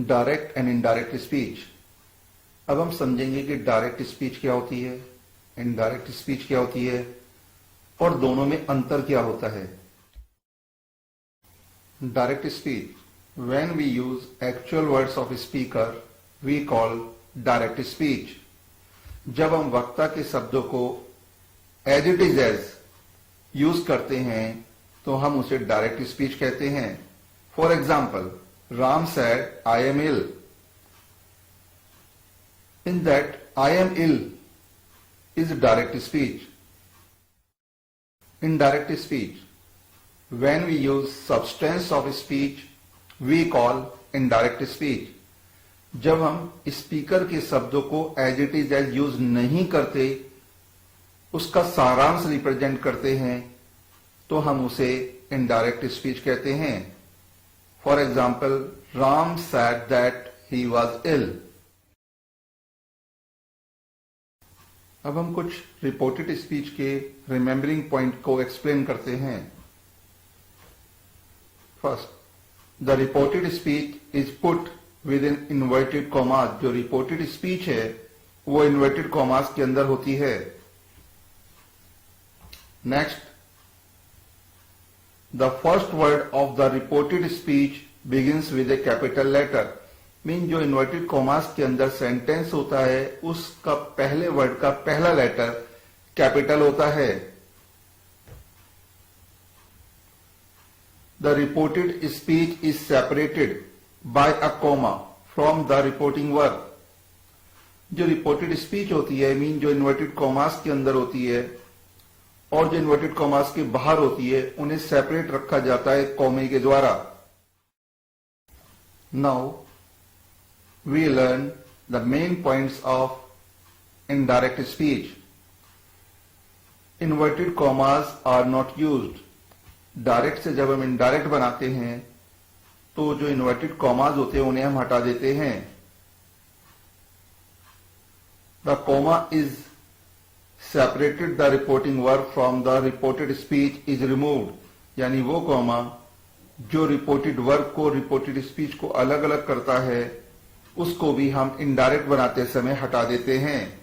Direct and indirect speech. अब हम समझेंगे कि डायरेक्ट स्पीच क्या होती है, इनडायरेक्ट स्पीच क्या होती है और दोनों में अंतर क्या होता है। Direct speech, when we use actual words of speaker we call direct speech. जब हम वक्ता के शब्दों को as it is as use करते हैं तो हम उसे डायरेक्ट स्पीच कहते हैं। For example, Ram said I am ill. In that I am ill is direct speech. Indirect speech, when we use substance of speech we call indirect speech. जब हम speaker के शब्दों को as it is as use नहीं करते, उसका सारांश represent करते हैं तो हम उसे इनडायरेक्ट स्पीच कहते हैं। For example, Ram said that he was ill. अब हम कुछ रिपोर्टेड स्पीच के रिमेंबरिंग पॉइंट को एक्सप्लेन करते हैं। First, the reported speech is put with in inverted commas. जो रिपोर्टेड स्पीच है वो इन्वर्टेड कॉमास के अंदर होती है। Next, the first word of the reported speech begins with a capital letter. Mean जो इन्वर्टेड कॉमास के अंदर सेंटेंस होता है उसका पहले वर्ड का पहला लेटर कैपिटल होता है। The reported speech is separated by a comma from the reporting verb. जो रिपोर्टेड स्पीच होती है, मीन जो इन्वर्टेड कॉमास के अंदर होती है और जो इन्वर्टेड कॉमास के बाहर होती है, उन्हें सेपरेट रखा जाता है कॉमे के द्वारा। Now we learn the main points of indirect speech. Inverted commas are not used. Direct से जब हम इनडायरेक्ट बनाते हैं तो जो इन्वर्टेड कॉमास होते हैं उन्हें हम हटा देते हैं। The comma is separated the reporting verb from the reported speech is removed. यानी वो कॉमा जो रिपोर्टेड वर्ब को रिपोर्टेड स्पीच को अलग अलग करता है उसको भी हम इनडायरेक्ट बनाते समय हटा देते हैं।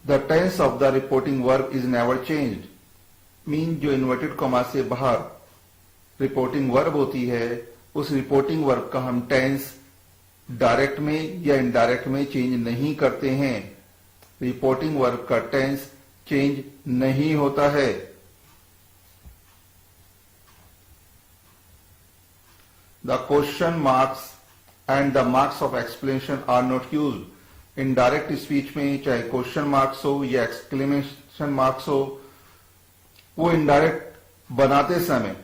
The tense of the reporting verb is never changed. Mean जो इन्वर्टेड कॉमा से बाहर रिपोर्टिंग वर्ब होती है उस रिपोर्टिंग वर्ब का हम टेंस डायरेक्ट में या इनडायरेक्ट में चेंज नहीं करते हैं। रिपोर्टिंग वर्ब का टेंस चेंज नहीं होता है। The question marks and the marks of exclamation are not used. Indirect speech में चाहे क्वेश्चन मार्क्स हो या एक्सक्लेमेशन मार्क्स हो, वो इनडायरेक्ट बनाते समय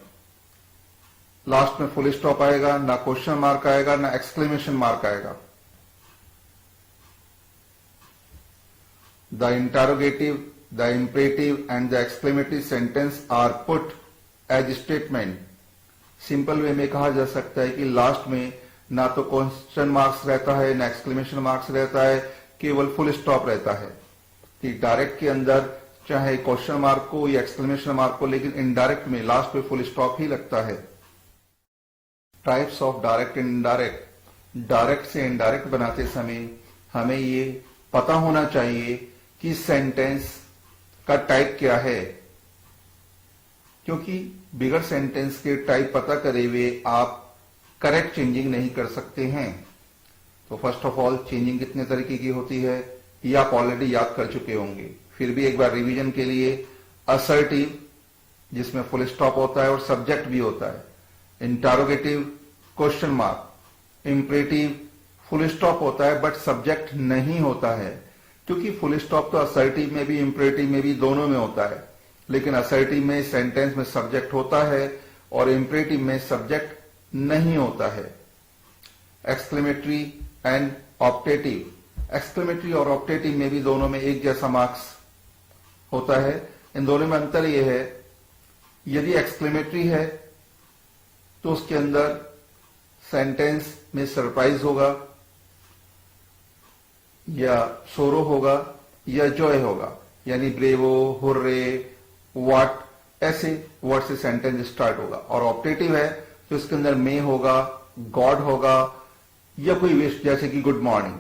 लास्ट में फुल स्टॉप आएगा, ना क्वेश्चन मार्क आएगा ना एक्सक्लेमेशन मार्क आएगा। The interrogative, the imperative and the exclamative sentence are put as statement. Simple way में कहा जा सकता है कि लास्ट में ना तो क्वेश्चन मार्क्स रहता है ना एक्सक्लेमेशन मार्क्स रहता है, केवल फुल स्टॉप रहता है। कि डायरेक्ट के अंदर चाहे क्वेश्चन मार्क को या एक्सक्लेमेशन मार्क को, लेकिन इनडायरेक्ट में लास्ट पे फुल स्टॉप ही लगता है। Types of direct and indirect. Direct से इनडायरेक्ट बनाते समय हमें ये पता होना चाहिए कि सेंटेंस का टाइप क्या है, क्योंकि बिगर सेंटेंस के टाइप पता करे हुए आप करेक्ट चेंजिंग नहीं कर सकते हैं। तो फर्स्ट ऑफ ऑल, चेंजिंग कितने तरीके की होती है ये आप ऑलरेडी याद कर चुके होंगे। फिर भी एक बार रिवीजन के लिए, असर्टिव जिसमें फुल स्टॉप होता है और सब्जेक्ट भी होता है। Interrogative, question mark. Imperative, full stop होता है बट सब्जेक्ट नहीं होता है, क्योंकि फुल स्टॉप तो असर्टिव में भी इंपरेटिव में भी दोनों में होता है, लेकिन असर्टिव में सेंटेंस में सब्जेक्ट होता है और इंपरेटिव में सब्जेक्ट नहीं होता है। Exclamatory and optative. एक्सक्लेमेटरी और ऑप्टेटिव में भी दोनों में एक जैसा मार्क्स होता है। इन दोनों में अंतर यह है, यदि एक्सक्लेमेटरी है तो उसके अंदर सेंटेंस में सरप्राइज होगा या सोरो होगा या जॉय होगा, यानी ब्रेवो, हुर्रे, व्हाट, ऐसे वर्ड से सेंटेंस स्टार्ट होगा। और ऑप्टेटिव है तो इसके अंदर मे होगा, गॉड होगा या कोई विश जैसे कि गुड मॉर्निंग।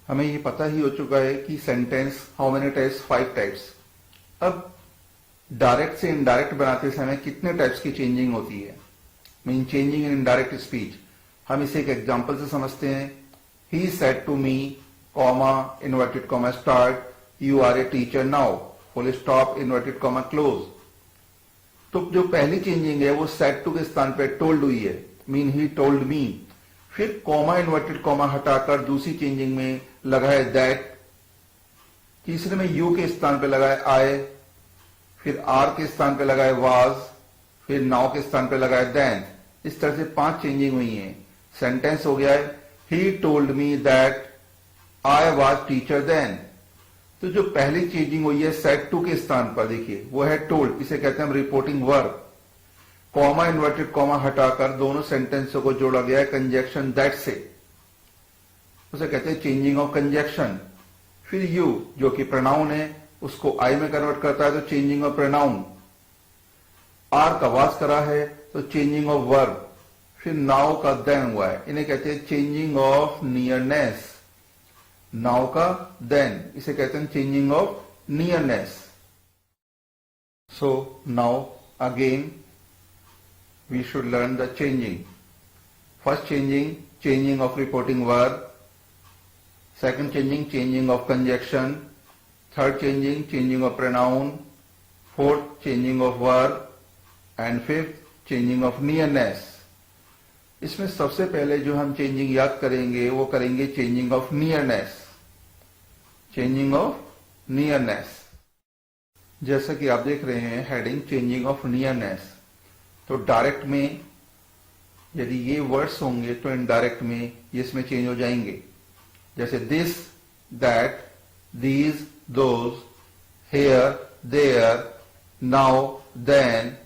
हमें ये पता ही हो चुका है कि sentence how many types, 5 types. अब डायरेक्ट से इनडायरेक्ट बनाते समय कितने टाइप्स की चेंजिंग होती है, mean changing in indirect speech. हम इसे एक एग्जांपल से समझते हैं। He said to me, comma, inverted comma start, you are a teacher now, full stop, inverted comma close. तो जो पहली चेंजिंग है वो सेड टू के स्थान पे टोल्ड हुई है, मीन ही टोल्ड मी। फिर कॉमा, इन्वर्टेड कॉमा हटाकर दूसरी चेंजिंग में लगाए दैट, तीसरे में यू के स्थान पे लगाए आई, फिर आर के स्थान पे लगाए वाज, फिर नाउ के स्थान पे लगाए देन। इस तरह से 5 चेंजिंग हुई हैं। सेंटेंस हो गया है he told me that I was teacher then. तो जो पहली चेंजिंग हुई है सेड टू के स्थान पर, देखिए वो है टोल्ड, इसे कहते हैं हम reporting verb. Comma, inverted comma हटाकर दोनों सेंटेंसों को जोड़ा गया है कंजक्शन दैट से, उसे कहते हैं चेंजिंग ऑफ कंजक्शन। फिर यू जो कि प्रोनाउन है उसको आई में कन्वर्ट करता है तो चेंजिंग ऑफ प्रोनाउन। आर का वास करा है तो चेंजिंग ऑफ वर्ब। फिर नाउ का देन हुआ है, इन्हें कहते हैं चेंजिंग ऑफ नियरनेस। नाउ का देन, इसे कहते हैं changing of nearness. So now again we should learn the changing. First changing, changing of reporting verb. Second changing, changing of conjunction. Third changing, changing of pronoun. Fourth, changing of verb. And fifth, changing of nearness. इसमें सबसे पहले जो हम changing याद करेंगे वो करेंगे changing of nearness. Changing of nearness, जैसा कि आप देख रहे हैं हेडिंग चेंजिंग ऑफ नियरनेस। तो डायरेक्ट में यदि ये वर्ड्स होंगे तो इनडायरेक्ट में ये इसमें चेंज हो जाएंगे, जैसे this, that, these, those, here, there, now, then,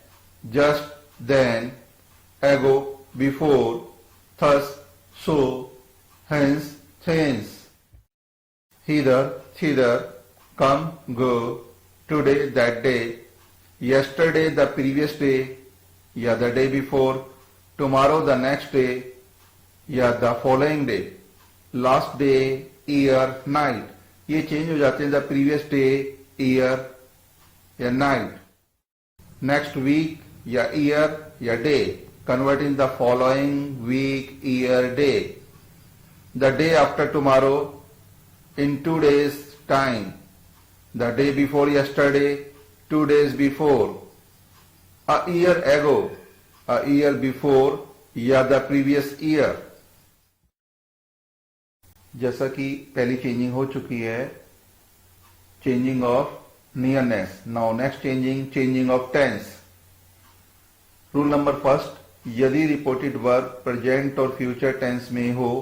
just, then, ago, before, thus, so, hence, thence, hither, thither, come, go, today, that day, yesterday, the previous day, या the day before, tomorrow the next day या the following day, last day, year, night, ये change हो जाते हैं the previous day, year या night. Next week या year या day, converting the following week, year, day. The day after tomorrow, in 2 days time, the day before yesterday, 2 days before, a year ago, a year before या the previous year। जैसा कि पहली changing हो चुकी है, changing of nearness. Now next changing, changing of tense. Rule number first, यदि reported verb present और future tense में हो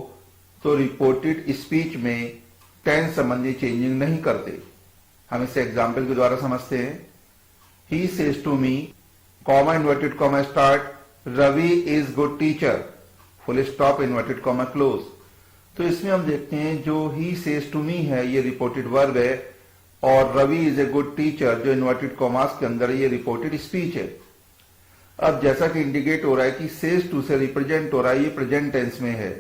तो रिपोर्टेड स्पीच में टेंस संबंधी चेंजिंग नहीं करते। हम इसे एग्जाम्पल के द्वारा समझते हैं। He says to me, comma, inverted comma start, Ravi is good teacher, full stop, inverted comma close. तो इसमें हम देखते हैं जो ही सेज टू मी है ये रिपोर्टेड वर्ब है और Ravi is a good teacher जो इन्वर्टेड कॉमास के अंदर ये रिपोर्टेड स्पीच है। अब जैसा कि इंडिकेट हो रहा है कि सेज टू से रिप्रेजेंट हो रहा है, ये प्रेजेंट टेंस में है,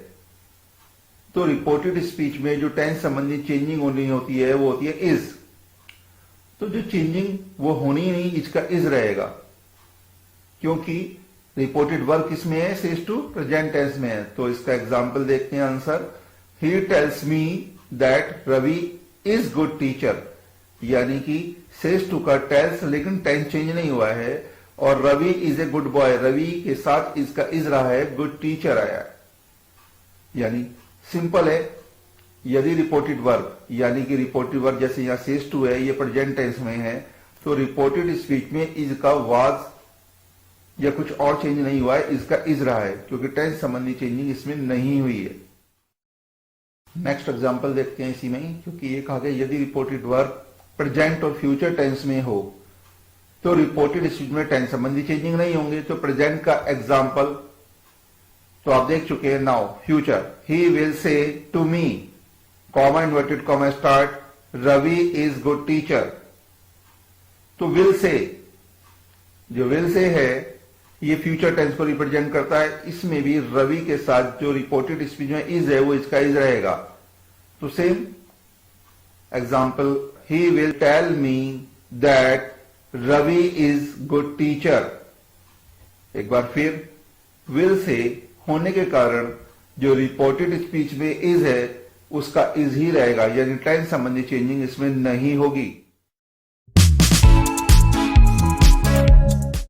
तो रिपोर्टेड स्पीच में जो टेंस संबंधी चेंजिंग होनी होती है वो होती है इज। तो जो चेंजिंग वो होनी नहीं, इसका इज रहेगा, क्योंकि रिपोर्टेड वर्ब किसमें है, सेज टू प्रेजेंट टेंस में है। तो इसका एग्जांपल देखते हैं answer. He tells me that Ravi is good teacher, यानी कि सेज टू का टेल्स लेकिन टेंस चेंज नहीं हुआ है और Ravi is a good boy, Ravi के साथ इसका इज रहा है, गुड टीचर आया है। यानी सिंपल है, यदि रिपोर्टेड वर्ब यानी कि रिपोर्टेड वर्ब जैसे यहां सेज टू है, ये प्रेजेंट टेंस में है, तो रिपोर्टेड स्पीच में इज का वाज या कुछ और चेंज नहीं हुआ है, इसका इज रहा है, क्योंकि टेंस संबंधी चेंजिंग इसमें नहीं हुई है। नेक्स्ट एग्जांपल देखते हैं इसी में ही, क्योंकि ये कहा गया यदि रिपोर्टेड वर्ब प्रेजेंट और फ्यूचर टेंस में हो तो रिपोर्टेड स्पीच में टेंस संबंधी चेंजिंग नहीं होंगे। तो प्रेजेंट का एग्जांपल तो आप देख चुके हैं। Now future, he will say to me, comma, inverted comma start, Ravi is good teacher. तो विल से, जो विल से है ये फ्यूचर टेंस को रिप्रेजेंट करता है। इसमें भी रवि के साथ जो रिपोर्टेड स्पीच में इज है वो इसका इज रहेगा। तो same example, he will tell me that Ravi is good teacher. एक बार फिर विल से होने के कारण जो रिपोर्टेड स्पीच में इज है उसका इज ही रहेगा, यानी टेंस संबंधी चेंजिंग इसमें नहीं होगी।